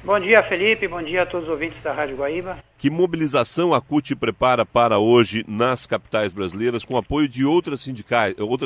Bom dia, Felipe. Bom dia a todos os ouvintes da Rádio Guaíba. Que mobilização a CUT prepara para hoje nas capitais brasileiras, com apoio de outras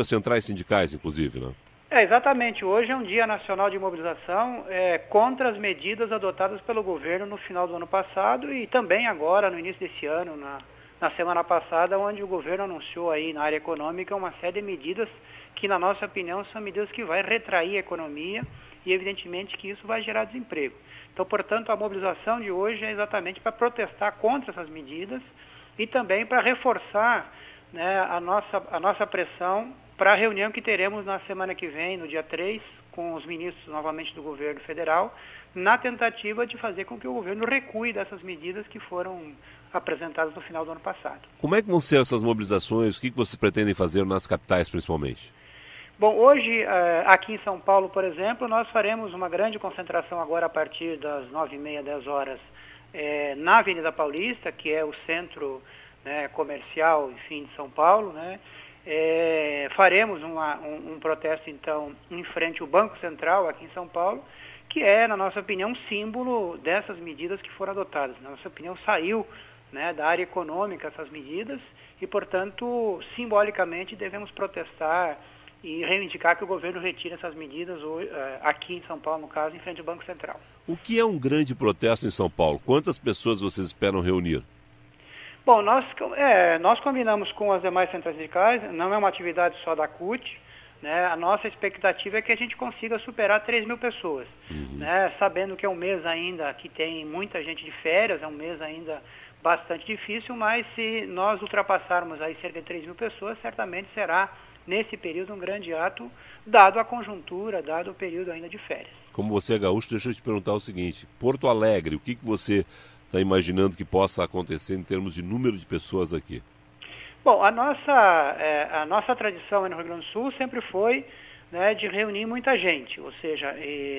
centrais sindicais, inclusive, né? Exatamente. Hoje é um dia nacional de mobilização contra as medidas adotadas pelo governo no final do ano passado e também agora, no início desse ano, na semana passada, onde o governo anunciou aí na área econômica uma série de medidas que, na nossa opinião, são medidas que vai retrair a economia e, evidentemente, que isso vai gerar desemprego. Então, portanto, a mobilização de hoje é exatamente para protestar contra essas medidas e também para reforçar, né, a nossa pressão para a reunião que teremos na semana que vem, no dia 3, com os ministros novamente do governo federal, na tentativa de fazer com que o governo recue dessas medidas que foram apresentadas no final do ano passado. Como é que vão ser essas mobilizações? O que vocês pretendem fazer nas capitais, principalmente? Bom, hoje, aqui em São Paulo, por exemplo, nós faremos uma grande concentração agora a partir das 9h30, 10 horas, na Avenida Paulista, que é o centro, né, comercial, enfim, de São Paulo, né? Faremos um protesto, então, em frente ao Banco Central, aqui em São Paulo, que é, na nossa opinião, um símbolo dessas medidas que foram adotadas. Na nossa opinião, saiu, né, da área econômica essas medidas e, portanto, simbolicamente devemos protestar e reivindicar que o governo retire essas medidas aqui em São Paulo, no caso, em frente ao Banco Central. O que é um grande protesto em São Paulo? Quantas pessoas vocês esperam reunir? Bom, nós combinamos com as demais centrais sindicais, não é uma atividade só da CUT, né? A nossa expectativa é que a gente consiga superar 3.000 pessoas, né? Sabendo que é um mês ainda que tem muita gente de férias, é um mês ainda bastante difícil, mas se nós ultrapassarmos aí cerca de 3.000 pessoas, certamente será, nesse período, um grande ato, dado a conjuntura, dado o período ainda de férias. Como você é gaúcho, deixa eu te perguntar o seguinte: Porto Alegre, o que você está imaginando que possa acontecer em termos de número de pessoas aqui? Bom, a nossa tradição no Rio Grande do Sul sempre foi, né, de reunir muita gente, ou seja,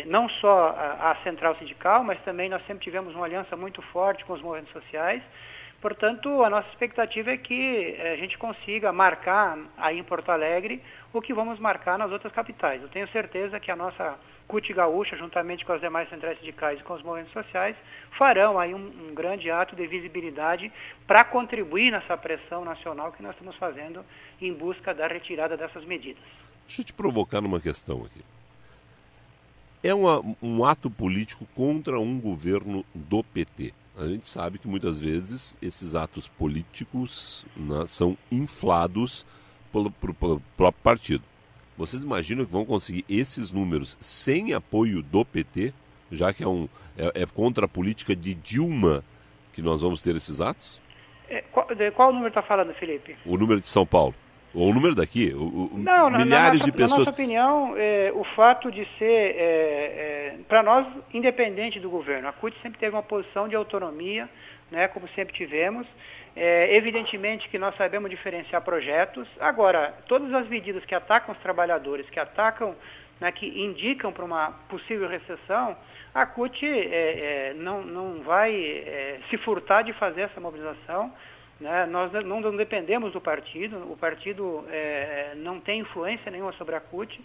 não só a central sindical, mas também nós sempre tivemos uma aliança muito forte com os movimentos sociais. Portanto, a nossa expectativa é que a gente consiga marcar aí em Porto Alegre o que vamos marcar nas outras capitais. Eu tenho certeza que a nossa CUT Gaúcha, juntamente com as demais centrais sindicais e com os movimentos sociais, farão aí um grande ato de visibilidade para contribuir nessa pressão nacional que nós estamos fazendo em busca da retirada dessas medidas. Deixa eu te provocar numa questão aqui. É um ato político contra um governo do PT. A gente sabe que muitas vezes esses atos políticos, né, são inflados pelo próprio partido. Vocês imaginam que vão conseguir esses números sem apoio do PT, já que é contra a política de Dilma que nós vamos ter esses atos? Qual número está falando, Felipe? O número de São Paulo. Ou o número daqui? Não, milhares de pessoas. Na nossa opinião, o fato de ser, para nós, independente do governo. A CUT sempre teve uma posição de autonomia, né, como sempre tivemos. Evidentemente que nós sabemos diferenciar projetos. Agora, todas as medidas que atacam os trabalhadores, que atacam, né, que indicam para uma possível recessão, a CUT não vai se furtar de fazer essa mobilização. Né? Nós não dependemos do partido, o partido não tem influência nenhuma sobre a CUT,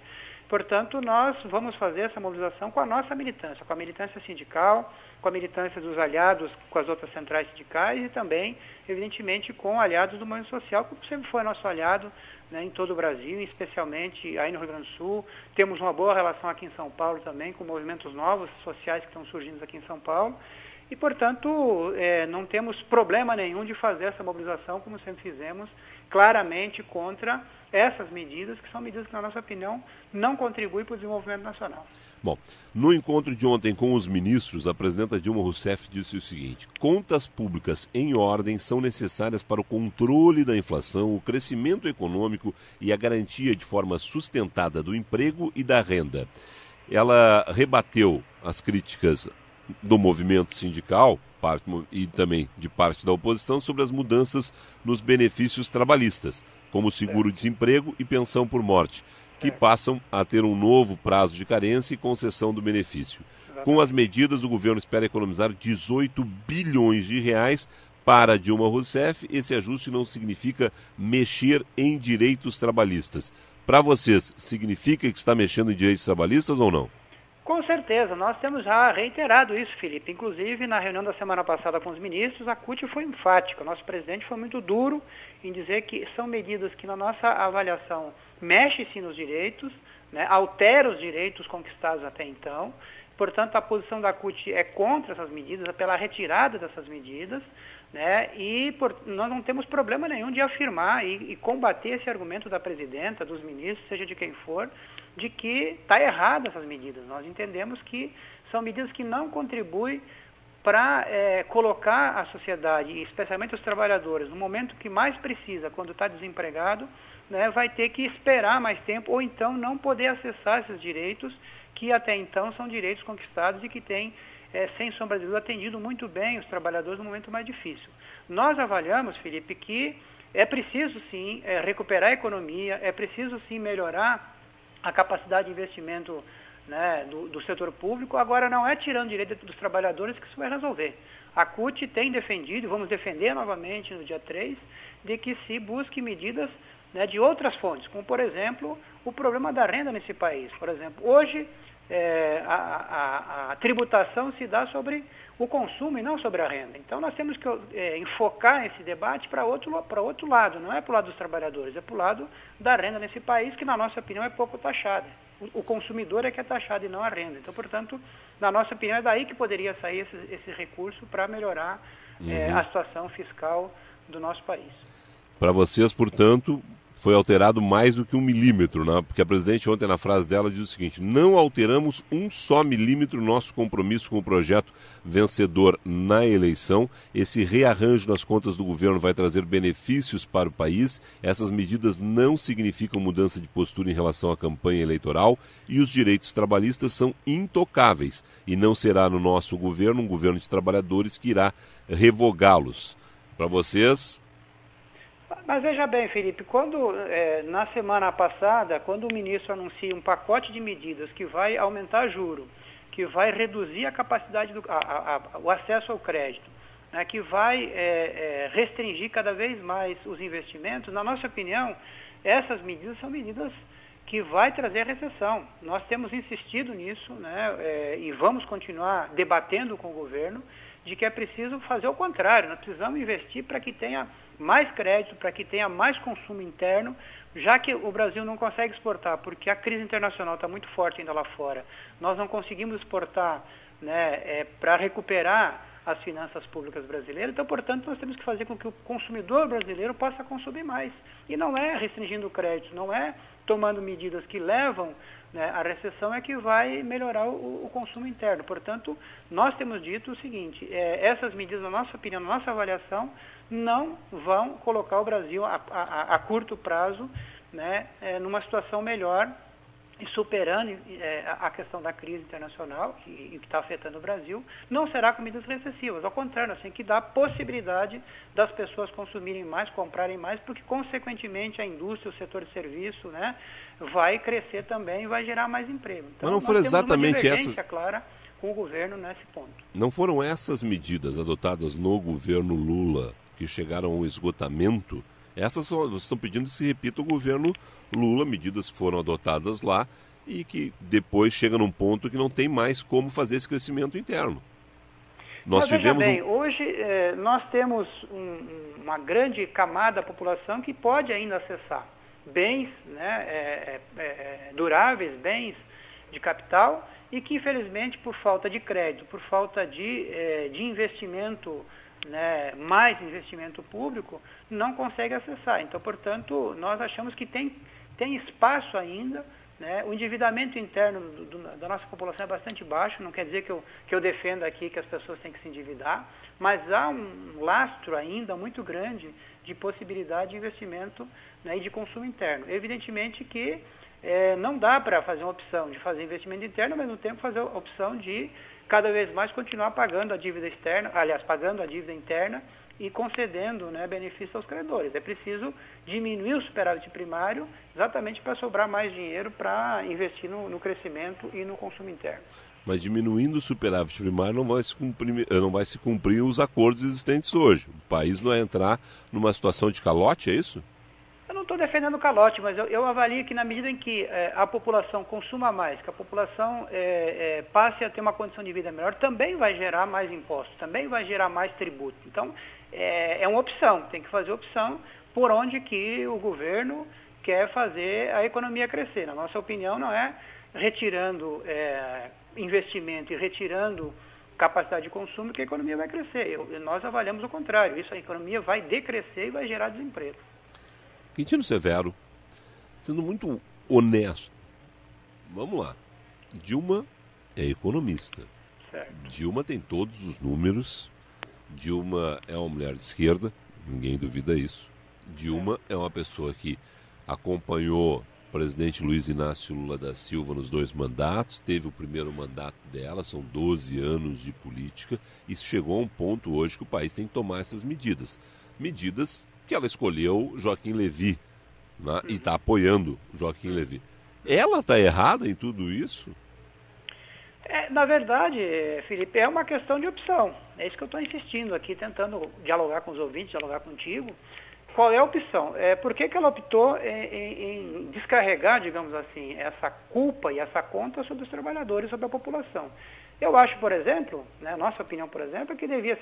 portanto nós vamos fazer essa mobilização com a nossa militância, com a militância sindical, com a militância dos aliados com as outras centrais sindicais e também, evidentemente, com aliados do movimento social, que sempre foi nosso aliado, né, em todo o Brasil, especialmente aí no Rio Grande do Sul. Temos uma boa relação aqui em São Paulo também, com movimentos novos, sociais que estão surgindo aqui em São Paulo. E, portanto, não temos problema nenhum de fazer essa mobilização, como sempre fizemos, claramente contra essas medidas, que são medidas que, na nossa opinião, não contribuem para o desenvolvimento nacional. Bom, no encontro de ontem com os ministros, a presidenta Dilma Rousseff disse o seguinte: contas públicas em ordem são necessárias para o controle da inflação, o crescimento econômico e a garantia de forma sustentada do emprego e da renda. Ela rebateu as críticas do movimento sindical e também de parte da oposição sobre as mudanças nos benefícios trabalhistas, como seguro-desemprego e pensão por morte, que passam a ter um novo prazo de carência e concessão do benefício. Com as medidas, o governo espera economizar 18 bilhões de reais. Para Dilma Rousseff, esse ajuste não significa mexer em direitos trabalhistas. Para vocês, significa que está mexendo em direitos trabalhistas ou não? Com certeza, nós temos já reiterado isso, Felipe. Inclusive, na reunião da semana passada com os ministros, a CUT foi enfática. O nosso presidente foi muito duro em dizer que são medidas que, na nossa avaliação, mexem sim nos direitos, né, altera os direitos conquistados até então. Portanto, a posição da CUT é contra essas medidas, é pela retirada dessas medidas, né, e nós não temos problema nenhum de afirmar e combater esse argumento da presidenta, dos ministros, seja de quem for, de que está errada essas medidas. Nós entendemos que são medidas que não contribuem para colocar a sociedade, e especialmente os trabalhadores, no momento que mais precisa, quando está desempregado, né, vai ter que esperar mais tempo ou então não poder acessar esses direitos que até então são direitos conquistados e que têm, sem sombra de dúvida, atendido muito bem os trabalhadores no momento mais difícil. Nós avaliamos, Felipe, que é preciso sim recuperar a economia, é preciso sim melhorar a capacidade de investimento, né, do setor público. Agora, não é tirando direito dos trabalhadores que isso vai resolver. A CUT tem defendido, e vamos defender novamente no dia 3, de que se busque medidas, né, de outras fontes, como, por exemplo, o problema da renda nesse país. Por exemplo, hoje a tributação se dá sobre o consumo e não sobre a renda. Então, nós temos que enfocar esse debate para outro lado, não é para o lado dos trabalhadores, é para o lado da renda nesse país, que, na nossa opinião, é pouco taxada. O consumidor é que é taxado e não a renda. Então, portanto, na nossa opinião, é daí que poderia sair esse recurso para melhorar a situação fiscal do nosso país. Para vocês, portanto, foi alterado mais do que 1 milímetro, né? Porque a presidente ontem, na frase dela, diz o seguinte: não alteramos um só milímetro nosso compromisso com o projeto vencedor na eleição. Esse rearranjo nas contas do governo vai trazer benefícios para o país. Essas medidas não significam mudança de postura em relação à campanha eleitoral e os direitos trabalhistas são intocáveis. E não será no nosso governo, um governo de trabalhadores, que irá revogá-los. Para vocês... Mas veja bem, Felipe, quando na semana passada, quando o ministro anuncia um pacote de medidas que vai aumentar juro, que vai reduzir a capacidade, o acesso ao crédito, né, que vai restringir cada vez mais os investimentos, na nossa opinião, essas medidas são medidas que vai trazer recessão. Nós temos insistido nisso, né, e vamos continuar debatendo com o governo de que é preciso fazer o contrário. Nós precisamos investir para que tenha mais crédito, para que tenha mais consumo interno, já que o Brasil não consegue exportar, porque a crise internacional está muito forte ainda lá fora. Nós não conseguimos exportar, né, para recuperar as finanças públicas brasileiras. Então, portanto, nós temos que fazer com que o consumidor brasileiro possa consumir mais. E não é restringindo o crédito, não é tomando medidas que levam, né, a recessão, é que vai melhorar o consumo interno. Portanto, nós temos dito o seguinte: essas medidas, na nossa opinião, na nossa avaliação, não vão colocar o Brasil a curto prazo, né, numa situação melhor e superando a questão da crise internacional que está afetando o Brasil. Não será com medidas recessivas, ao contrário, nós temos que dar a possibilidade das pessoas consumirem mais, comprarem mais, porque, consequentemente, a indústria, o setor de serviço, né, vai crescer também e vai gerar mais emprego. Então, mas não foram exatamente essas, clara com o governo nesse ponto. Não foram essas medidas adotadas no governo Lula que chegaram ao esgotamento? Essas vocês estão pedindo que se repita o governo Lula, medidas que foram adotadas lá e que depois chega num ponto que não tem mais como fazer esse crescimento interno. Mas veja bem, hoje nós temos uma grande camada da população que pode ainda acessar bens, né, duráveis, bens de capital, e que, infelizmente, por falta de crédito, por falta de investimento, né, mais investimento público, não consegue acessar. Então, portanto, nós achamos que tem espaço ainda, né? O endividamento interno da nossa população é bastante baixo, não quer dizer que eu defenda aqui que as pessoas têm que se endividar, mas há um lastro ainda muito grande de possibilidade de investimento, né, e de consumo interno. Evidentemente que não dá para fazer uma opção de fazer investimento interno, ao mesmo tempo fazer a opção de cada vez mais continuar pagando a dívida externa, aliás, pagando a dívida interna e concedendo, né, benefícios aos credores. É preciso diminuir o superávit primário exatamente para sobrar mais dinheiro para investir no crescimento e no consumo interno. Mas diminuindo o superávit primário não vai se cumprir os acordos existentes hoje. O país não vai entrar numa situação de calote, é isso? estou defendendo o calote, mas eu avalio que na medida em que a população consuma mais, que a população passe a ter uma condição de vida melhor, também vai gerar mais impostos, também vai gerar mais tributo. Então, é uma opção, tem que fazer opção por onde que o governo quer fazer a economia crescer. Na nossa opinião, não é retirando investimento e retirando capacidade de consumo que a economia vai crescer. Nós avaliamos o contrário, a economia vai decrescer e vai gerar desemprego. Quintino Severo, sendo muito honesto, vamos lá, Dilma é economista, certo. Dilma tem todos os números, Dilma é uma mulher de esquerda, ninguém duvida isso, Dilma é uma pessoa que acompanhou o presidente Luiz Inácio Lula da Silva nos 2 mandatos, teve o primeiro mandato dela, são 12 anos de política, e chegou a um ponto hoje que o país tem que tomar essas medidas. Medidas que ela escolheu Joaquim Levy, né, e está apoiando Joaquim Levy. Ela está errada em tudo isso? Na verdade, Felipe, é uma questão de opção. É isso que eu estou insistindo aqui, tentando dialogar com os ouvintes, dialogar contigo. Qual é a opção? Por que ela optou em descarregar, digamos assim, essa culpa e essa conta sobre os trabalhadores, sobre a população? Eu acho, por exemplo, nossa opinião, por exemplo, é que devia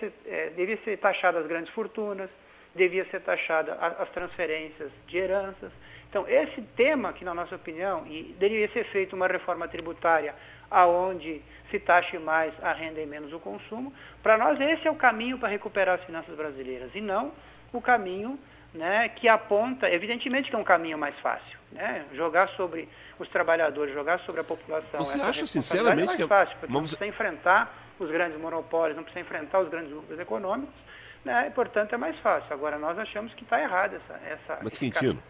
ser taxada as grandes fortunas, devia ser taxada as transferências de heranças. Então, esse tema que, na nossa opinião, deveria ser feita uma reforma tributária aonde se taxe mais a renda e menos o consumo. Para nós, esse é o caminho para recuperar as finanças brasileiras, e não o caminho que aponta, evidentemente que é um caminho mais fácil, jogar sobre os trabalhadores, jogar sobre a população. Você acha sinceramente é mais fácil, porque não precisa enfrentar os grandes monopólios, não precisa enfrentar os grandes grupos econômicos, e, portanto, é mais fácil. Agora, nós achamos que está errado essa... Mas, Quintino,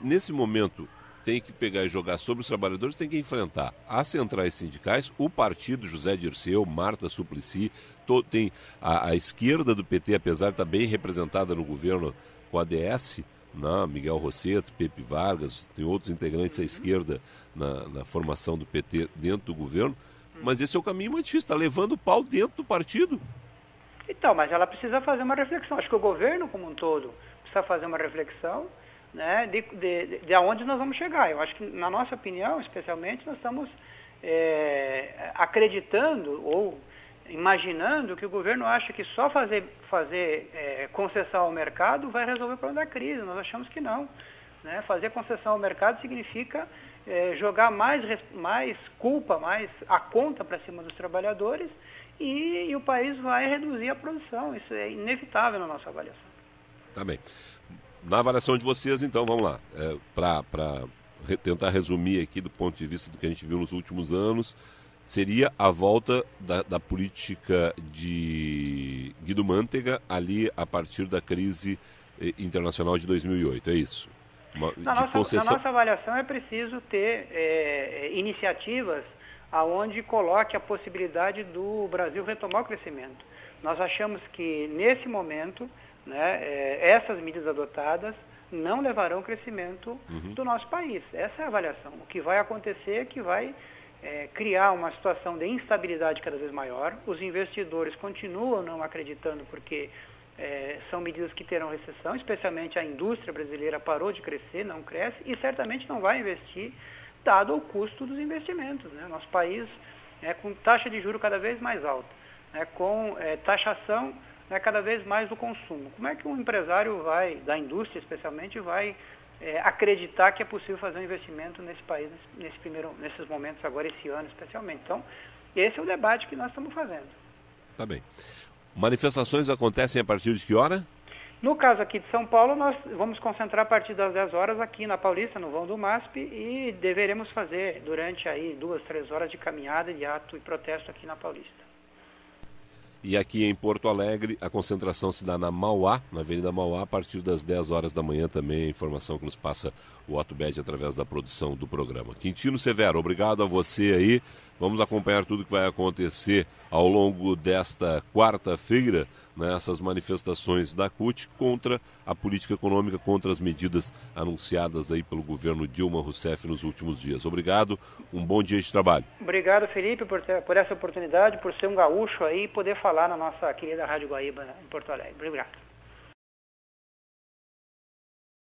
nesse momento tem que pegar e jogar sobre os trabalhadores, tem que enfrentar as centrais sindicais, o partido José Dirceu, Marta Suplicy, tem a esquerda do PT, apesar de estar bem representada no governo com a ADS, Miguel Rosseto, Pepe Vargas, tem outros integrantes da esquerda na formação do PT dentro do governo, mas esse é o caminho muito difícil, está levando o pau dentro do partido. Então, mas ela precisa fazer uma reflexão. Acho que o governo como um todo precisa fazer uma reflexão de aonde nós vamos chegar. Eu acho que, na nossa opinião, especialmente, nós estamos acreditando ou imaginando que o governo acha que só fazer concessão ao mercado vai resolver o problema da crise. Nós achamos que não. Fazer concessão ao mercado significa jogar mais culpa, mais a conta para cima dos trabalhadores, e o país vai reduzir a produção. Isso é inevitável na nossa avaliação. Tá bem. Na avaliação de vocês, então, vamos lá. Para tentar resumir aqui do ponto de vista do que a gente viu nos últimos anos, seria a volta da política de Guido Mantega ali a partir da crise internacional de 2008, é isso? Na nossa avaliação é preciso ter iniciativas aonde coloque a possibilidade do Brasil retomar o crescimento. Nós achamos que, nesse momento, essas medidas adotadas não levarão ao crescimento do nosso país. Essa é a avaliação. O que vai acontecer é que vai criar uma situação de instabilidade cada vez maior. Os investidores continuam não acreditando porque são medidas que terão recessão, especialmente a indústria brasileira parou de crescer, não cresce e certamente não vai investir, dado o custo dos investimentos. Nosso país com taxa de juros cada vez mais alta, com taxação cada vez mais do consumo. Como é que um empresário da indústria especialmente, vai acreditar que é possível fazer um investimento nesse país, nesses momentos agora, esse ano especialmente? Então, esse é o debate que nós estamos fazendo. Tá bem. Manifestações acontecem a partir de que hora? No caso aqui de São Paulo, nós vamos concentrar a partir das 10 horas aqui na Paulista, no vão do MASP, e deveremos fazer durante aí 2, 3 horas de caminhada, de ato e protesto aqui na Paulista. E aqui em Porto Alegre, a concentração se dá na Mauá, na Avenida Mauá, a partir das 10 horas da manhã também, a informação que nos passa o Otobed através da produção do programa. Quintino Severo, obrigado a você aí. Vamos acompanhar tudo que vai acontecer ao longo desta quarta-feira, nessas manifestações da CUT contra a política econômica, contra as medidas anunciadas aí pelo governo Dilma Rousseff nos últimos dias. Obrigado, um bom dia de trabalho. Obrigado, Felipe, por essa oportunidade, por ser um gaúcho aí e poder falar na nossa querida Rádio Guaíba em Porto Alegre. Obrigado.